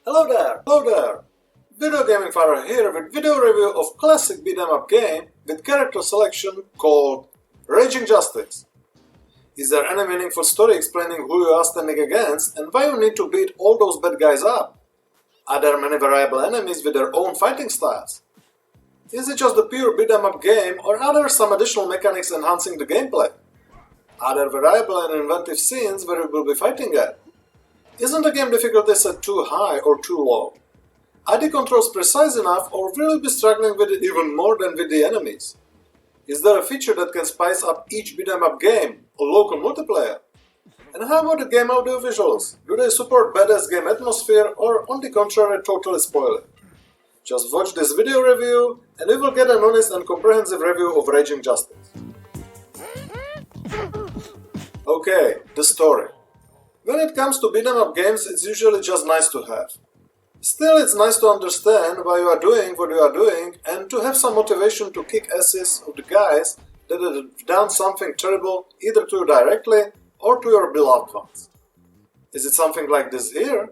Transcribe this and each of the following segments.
Hello there! VideoGaming Father here with video review of classic beat-em-up game with character selection called Raging Justice. Is there any meaningful story explaining who you are standing against and why you need to beat all those bad guys up? Are there many variable enemies with their own fighting styles? Is it just a pure beat-em-up game or are there some additional mechanics enhancing the gameplay? Are there variable and inventive scenes where you will be fighting at? Isn't the game difficulty set too high or too low? Are the controls precise enough or will you be struggling with it even more than with the enemies? Is there a feature that can spice up each beat-em-up game or local multiplayer? And how about the game audiovisuals? Do they support badass game atmosphere or on the contrary totally spoil it? Just watch this video review and you will get an honest and comprehensive review of Raging Justice. Okay, the story. When it comes to beat-em-up games, it's usually just nice to have. Still, it's nice to understand why you are doing what you are doing and to have some motivation to kick asses of the guys that have done something terrible either to you directly or to your beloved ones. Is it something like this here?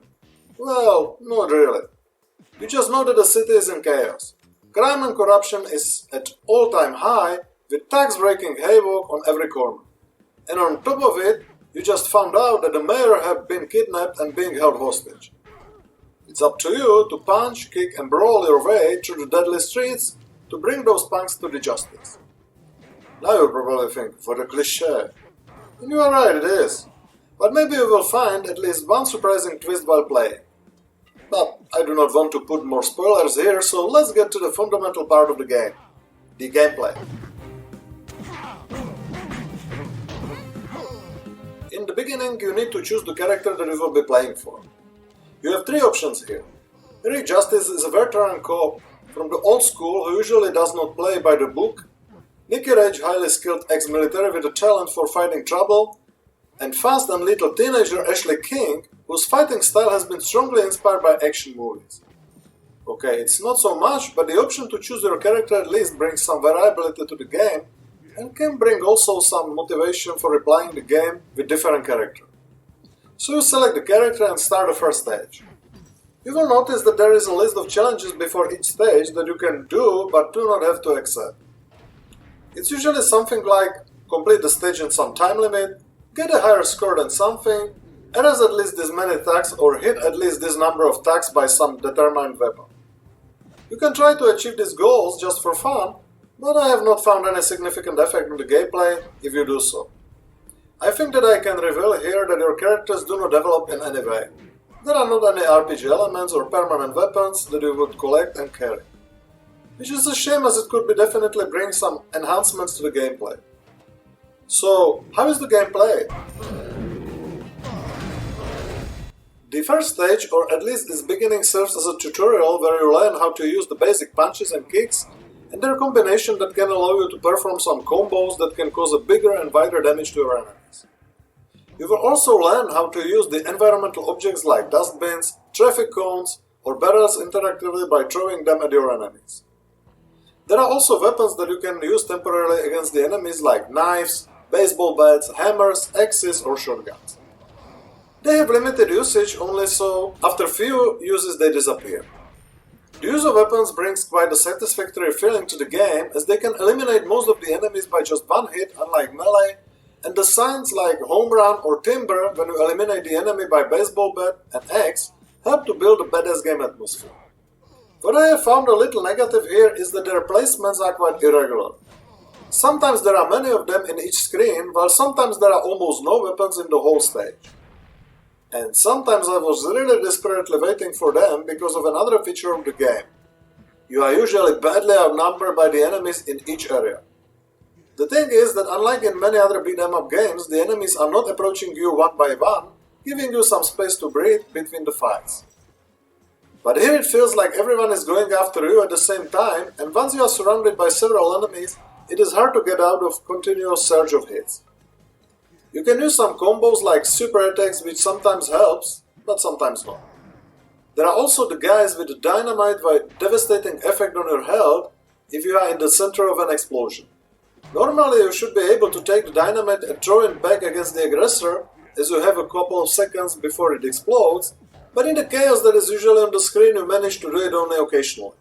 Well, not really. You just know that the city is in chaos. Crime and corruption is at all-time high with tax breaking havoc on every corner. And on top of it, you just found out that the mayor had been kidnapped and being held hostage. It's up to you to punch, kick and brawl your way through the deadly streets to bring those punks to the justice. Now you probably think, what a cliché. And you are right, it is. But maybe you will find at least one surprising twist while playing. But I do not want to put more spoilers here, so let's get to the fundamental part of the game, the gameplay. In the beginning, you need to choose the character that you will be playing for. You have three options here. Raging Justice is a veteran cop from the old school who usually does not play by the book, Nicky Rage, highly skilled ex-military with a talent for fighting trouble, and fast and little teenager Ashley King, whose fighting style has been strongly inspired by action movies. Okay, it's not so much, but the option to choose your character at least brings some variability to the game and can bring also some motivation for replaying the game with different characters. So you select the character and start the first stage. You will notice that there is a list of challenges before each stage that you can do but do not have to accept. It's usually something like complete the stage in some time limit, get a higher score than something, erase at least this many attacks or hit at least this number of attacks by some determined weapon. You can try to achieve these goals just for fun, but I have not found any significant effect on the gameplay if you do so. I think that I can reveal here that your characters do not develop in any way. There are not any RPG elements or permanent weapons that you would collect and carry. Which is a shame as it could be definitely bring some enhancements to the gameplay. So, how is the game played? The first stage, or at least its beginning, serves as a tutorial where you learn how to use the basic punches and kicks and their combination that can allow you to perform some combos that can cause a bigger and wider damage to your enemies. You will also learn how to use the environmental objects like dustbins, traffic cones, or barrels interactively by throwing them at your enemies. There are also weapons that you can use temporarily against the enemies like knives, baseball bats, hammers, axes or shotguns. They have limited usage only, so after few uses they disappear. The use of weapons brings quite a satisfactory feeling to the game as they can eliminate most of the enemies by just one hit, unlike melee, and the signs like home run or timber when you eliminate the enemy by baseball bat and axe help to build a badass game atmosphere. What I have found a little negative here is that their placements are quite irregular. Sometimes there are many of them in each screen, while sometimes there are almost no weapons in the whole stage. And sometimes I was really desperately waiting for them because of another feature of the game. You are usually badly outnumbered by the enemies in each area. The thing is that unlike in many other beat-em-up games, the enemies are not approaching you one by one, giving you some space to breathe between the fights. But here it feels like everyone is going after you at the same time, and once you are surrounded by several enemies, it is hard to get out of continuous surge of hits. You can use some combos like super attacks, which sometimes helps, but sometimes not. There are also the guys with the dynamite with devastating effect on your health if you are in the center of an explosion. Normally you should be able to take the dynamite and throw it back against the aggressor as you have a couple of seconds before it explodes, but in the chaos that is usually on the screen you manage to do it only occasionally.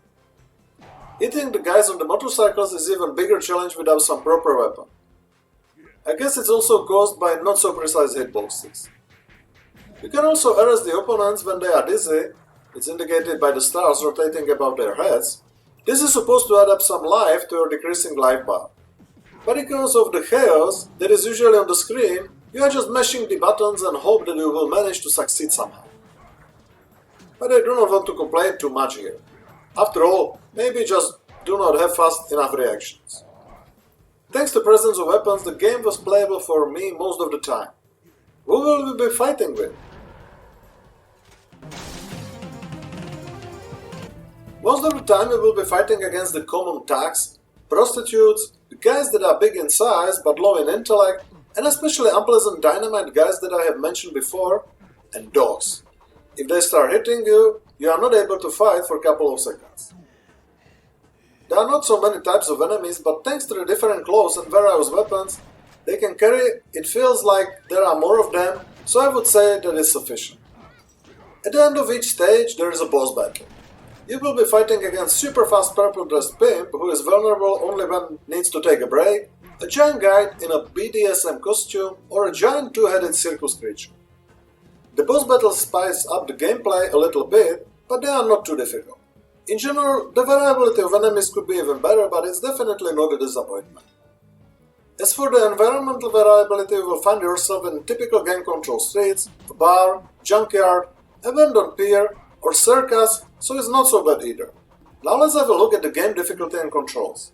Hitting the guys on the motorcycles is even bigger challenge without some proper weapon. I guess it's also caused by not so precise hitboxes. You can also arrest the opponents when they are dizzy, it's indicated by the stars rotating above their heads. This is supposed to add up some life to your decreasing life bar. But because of the chaos that is usually on the screen, you are just mashing the buttons and hope that you will manage to succeed somehow. But I do not want to complain too much here. After all, maybe just do not have fast enough reactions. Thanks to presence of weapons, the game was playable for me most of the time. Who will we be fighting with? Most of the time we will be fighting against the common thugs, prostitutes, the guys that are big in size but low in intellect, and especially unpleasant dynamite guys that I have mentioned before, and dogs. If they start hitting you, you are not able to fight for a couple of seconds. There are not so many types of enemies, but thanks to the different clothes and various weapons they can carry, it feels like there are more of them, so I would say that is sufficient. At the end of each stage there is a boss battle. You will be fighting against super fast purple dressed pimp who is vulnerable only when needs to take a break, a giant guy in a BDSM costume, or a giant two-headed circus creature. The boss battles spice up the gameplay a little bit, but they are not too difficult. In general, the variability of enemies could be even better, but it's definitely not a disappointment. As for the environmental variability, you will find yourself in typical game control streets, a bar, junkyard, abandoned pier, or circus, so it's not so bad either. Now let's have a look at the game difficulty and controls.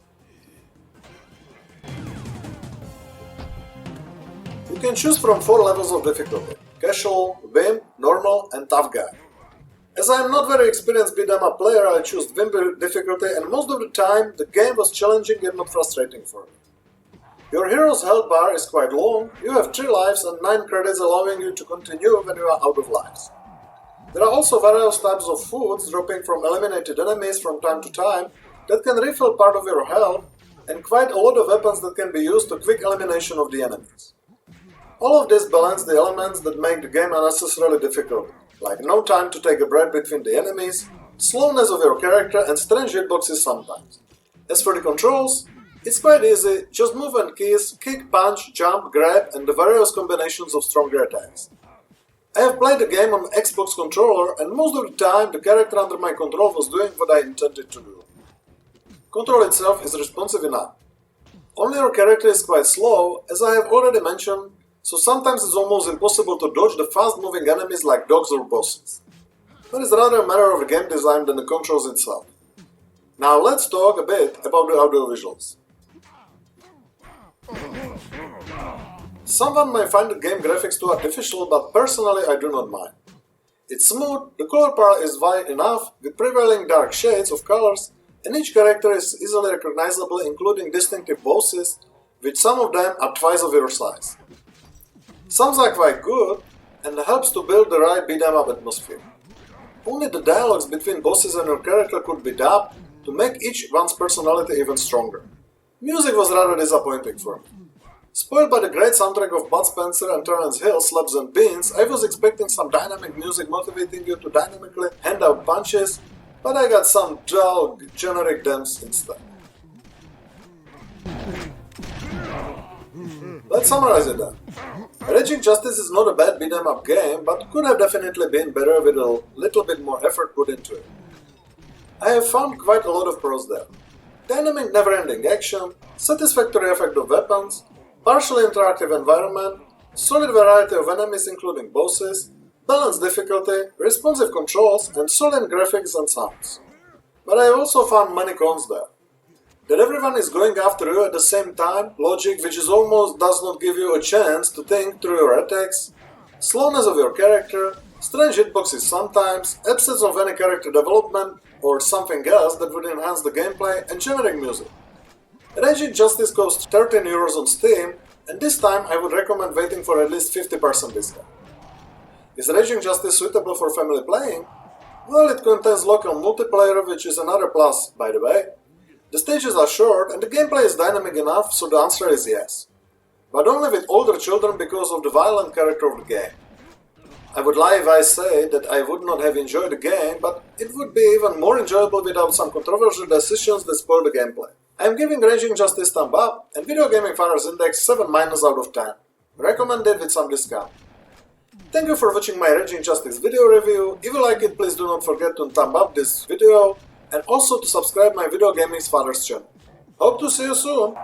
You can choose from 4 levels of difficulty: casual, wimp, normal, and tough guy. As I am not very experienced beat-em-up player, I chose wimp difficulty, and most of the time the game was challenging and not frustrating for me. Your hero's health bar is quite long, you have 3 lives and 9 credits allowing you to continue when you are out of lives. There are also various types of foods dropping from eliminated enemies from time to time that can refill part of your health, and quite a lot of weapons that can be used to quick elimination of the enemies. All of this balance the elements that make the game unnecessarily difficult, like no time to take a breath between the enemies, slowness of your character, and strange hitboxes sometimes. As for the controls, it's quite easy, just move and keys, kick, punch, jump, grab, and the various combinations of stronger attacks. I have played the game on Xbox controller, and most of the time the character under my control was doing what I intended to do. Control itself is responsive enough. Only your character is quite slow, as I have already mentioned, so sometimes it's almost impossible to dodge the fast-moving enemies like dogs or bosses. But it's rather a matter of the game design than the controls itself. Now let's talk a bit about the audiovisuals. Someone may find the game graphics too artificial, but personally I do not mind. It's smooth, the color palette is wide enough, with prevailing dark shades of colors, and each character is easily recognizable, including distinctive bosses, which some of them are twice of your size. Some are quite good, and helps to build the right beat-em-up atmosphere. Only the dialogues between bosses and your character could be dubbed to make each one's personality even stronger. Music was rather disappointing for me. Spoiled by the great soundtrack of Bud Spencer and Terence Hill, Slabs and Beans, I was expecting some dynamic music motivating you to dynamically hand out punches, but I got some dull, generic dance instead. Let's summarize it then. Raging Justice is not a bad beat-em-up game, but could have definitely been better with a little bit more effort put into it. I have found quite a lot of pros there. Dynamic never-ending action, satisfactory effect of weapons, partially interactive environment, solid variety of enemies including bosses, balanced difficulty, responsive controls, and solid graphics and sounds. But I also found many cons there. That everyone is going after you at the same time, logic which is almost does not give you a chance to think through your attacks, slowness of your character, strange hitboxes sometimes, absence of any character development or something else that would enhance the gameplay, and generic music. Raging Justice costs €13 on Steam, and this time I would recommend waiting for at least 50% discount. Is Raging Justice suitable for family playing? Well, it contains local multiplayer, which is another plus, by the way. The stages are short and the gameplay is dynamic enough, so the answer is yes. But only with older children because of the violent character of the game. I would lie if I say that I would not have enjoyed the game, but it would be even more enjoyable without some controversial decisions that spoil the gameplay. I am giving Raging Justice thumb up and Video Gaming Father's index 7- out of 10. Recommended with some discount. Thank you for watching my Raging Justice video review. If you like it, please do not forget to thumb up this video and also to subscribe my Video Gaming Father's channel. Hope to see you soon!